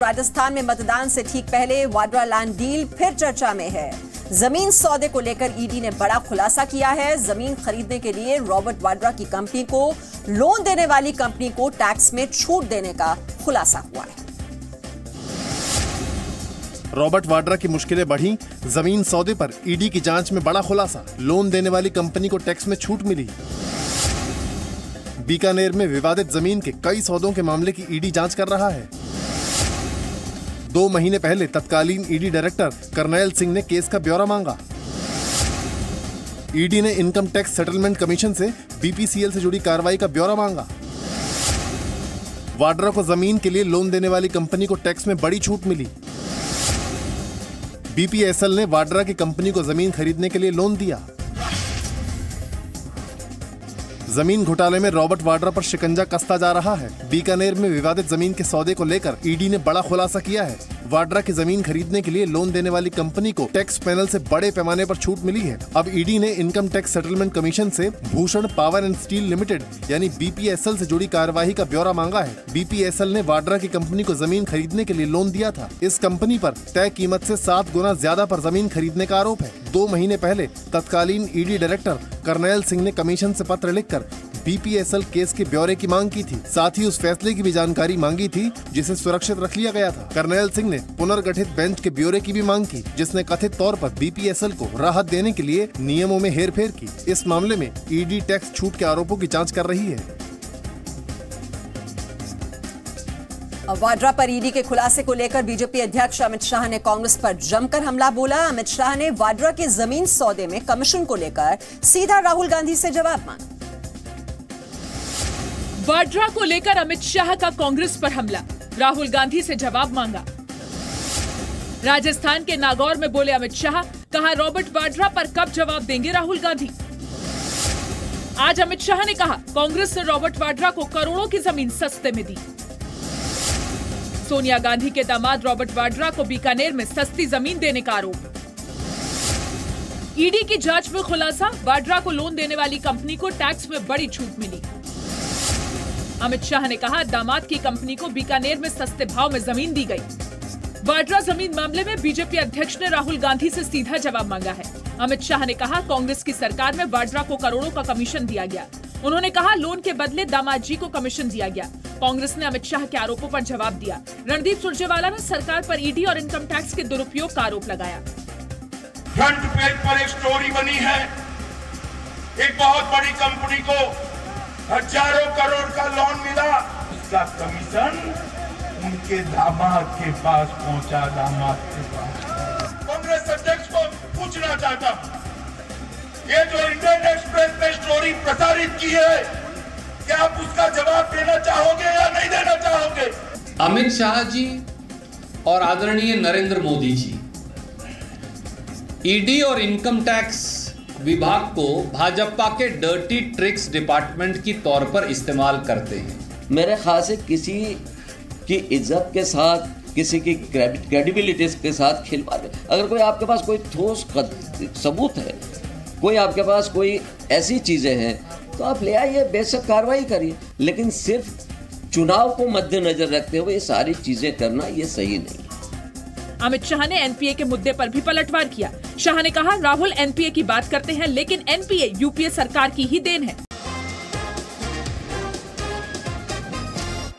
राजस्थान में मतदान से ठीक पहले वाड्रा लैंड डील फिर चर्चा में है। जमीन सौदे को लेकर ईडी ने बड़ा खुलासा किया है। जमीन खरीदने के लिए रॉबर्ट वाड्रा की कंपनी को लोन देने वाली कंपनी को टैक्स में छूट देने का खुलासा हुआ है। रॉबर्ट वाड्रा की मुश्किलें बढ़ी, जमीन सौदे पर ईडी की जांच में बड़ा खुलासा, लोन देने वाली कंपनी को टैक्स में छूट मिली। बीकानेर में विवादित जमीन के कई सौदों के मामले की ईडी जांच कर रहा है। 2 महीने पहले तत्कालीन ईडी डायरेक्टर करनैल सिंह ने केस का ब्यौरा मांगा। ईडी ने इनकम टैक्स सेटलमेंट कमीशन से बीपीसीएल से जुड़ी कार्रवाई का ब्यौरा मांगा। वाड्रा को जमीन के लिए लोन देने वाली कंपनी को टैक्स में बड़ी छूट मिली। बीपीएसएल ने वाड्रा की कंपनी को जमीन खरीदने के लिए लोन दिया। जमीन घोटाले में रॉबर्ट वाड्रा पर शिकंजा कसता जा रहा है। बीकानेर में विवादित जमीन के सौदे को लेकर ईडी ने बड़ा खुलासा किया है। वाड्रा की जमीन खरीदने के लिए लोन देने वाली कंपनी को टैक्स पैनल से बड़े पैमाने पर छूट मिली है। अब ईडी ने इनकम टैक्स सेटलमेंट कमीशन से Bhushan power and steel limited यानी बीपीएसएल से जुड़ी कार्यवाही का ब्यौरा मांगा है। बीपीएसएल ने वाड्रा की कंपनी को जमीन खरीदने के लिए लोन दिया था। इस कंपनी पर तय कीमत से 7 गुना ज्यादा पर जमीन खरीदने का आरोप है। 2 महीने पहले तत्कालीन ईडी डायरेक्टर करनैल सिंह ने कमीशन से पत्र लिखकर बीपीएसएल केस के ब्यौरे की मांग की थी। साथ ही उस फैसले की भी जानकारी मांगी थी जिसे सुरक्षित रख लिया गया था। करनैल सिंह ने पुनर्गठित बेंच के ब्यौरे की भी मांग की, जिसने कथित तौर पर बीपीएसएल को राहत देने के लिए नियमों में हेरफेर की। इस मामले में ईडी टैक्स छूट के आरोपों की जांच कर रही है। वाड्रा पर ईडी के खुलासे को लेकर बीजेपी अध्यक्ष अमित शाह ने कांग्रेस पर जमकर हमला बोला। अमित शाह ने वाड्रा के जमीन सौदे में कमीशन को लेकर सीधा राहुल गांधी से जवाब मांगा। वाड्रा को लेकर अमित शाह का कांग्रेस पर हमला, राहुल गांधी से जवाब मांगा। राजस्थान के नागौर में बोले अमित शाह, कहा रॉबर्ट वाड्रा पर कब जवाब देंगे राहुल गांधी। आज अमित शाह ने कहा कांग्रेस ने रॉबर्ट वाड्रा को करोड़ों की जमीन सस्ते में दी। सोनिया गांधी के दामाद रॉबर्ट वाड्रा को बीकानेर में सस्ती जमीन देने का आरोप। ईडी की जांच में खुलासा, वाड्रा को लोन देने वाली कंपनी को टैक्स में बड़ी छूट मिली। अमित शाह ने कहा दामाद की कंपनी को बीकानेर में सस्ते भाव में जमीन दी गई। वाड्रा जमीन मामले में बीजेपी अध्यक्ष ने राहुल गांधी से सीधा जवाब मांगा है। अमित शाह ने कहा कांग्रेस की सरकार में वाड्रा को करोड़ों का कमीशन दिया गया। उन्होंने कहा लोन के बदले दामाद जी को कमीशन दिया गया। कांग्रेस ने अमित शाह के आरोपों पर जवाब दिया। रणदीप सुरजेवाला ने सरकार पर ईडी और इनकम टैक्स के दुरुपयोग का आरोप लगाया। फ्रंट पेज पर एक स्टोरी बनी है, एक बहुत बड़ी कंपनी को हजारों करोड़ का लोन मिला, उसका कमीशन उनके दामाद के पास पहुंचा। दामाद के पास कांग्रेस अध्यक्ष को पूछना चाहता हूं, ये जो इंडियन एक्सप्रेस में स्टोरी प्रसारित की है, क्या आप उसका जवाब देना चाहोगे या नहीं देना चाहोगे? अमित शाह जी और आदरणीय नरेंद्र मोदी जी ईडी और इनकम टैक्स विभाग को भाजपा के डर्टी ट्रिक्स डिपार्टमेंट की तौर पर इस्तेमाल करते हैं। मेरे ख्याल से किसी की इज्जत के साथ, किसी की क्रेडिबिलिटी के साथ खिलवाड़। अगर कोई आपके पास कोई ठोस सबूत है, कोई आपके पास कोई ऐसी चीजें हैं, तो आप ले आइए, बेशक कार्रवाई करिए, लेकिन सिर्फ चुनाव को मद्देनजर रखते हुए ये सारी चीजें करना ये सही नहीं। अमित शाह ने एनपीए के मुद्दे पर भी पलटवार किया। शाह ने कहा राहुल एनपीए की बात करते हैं, लेकिन एनपीए यूपीए सरकार की ही देन है।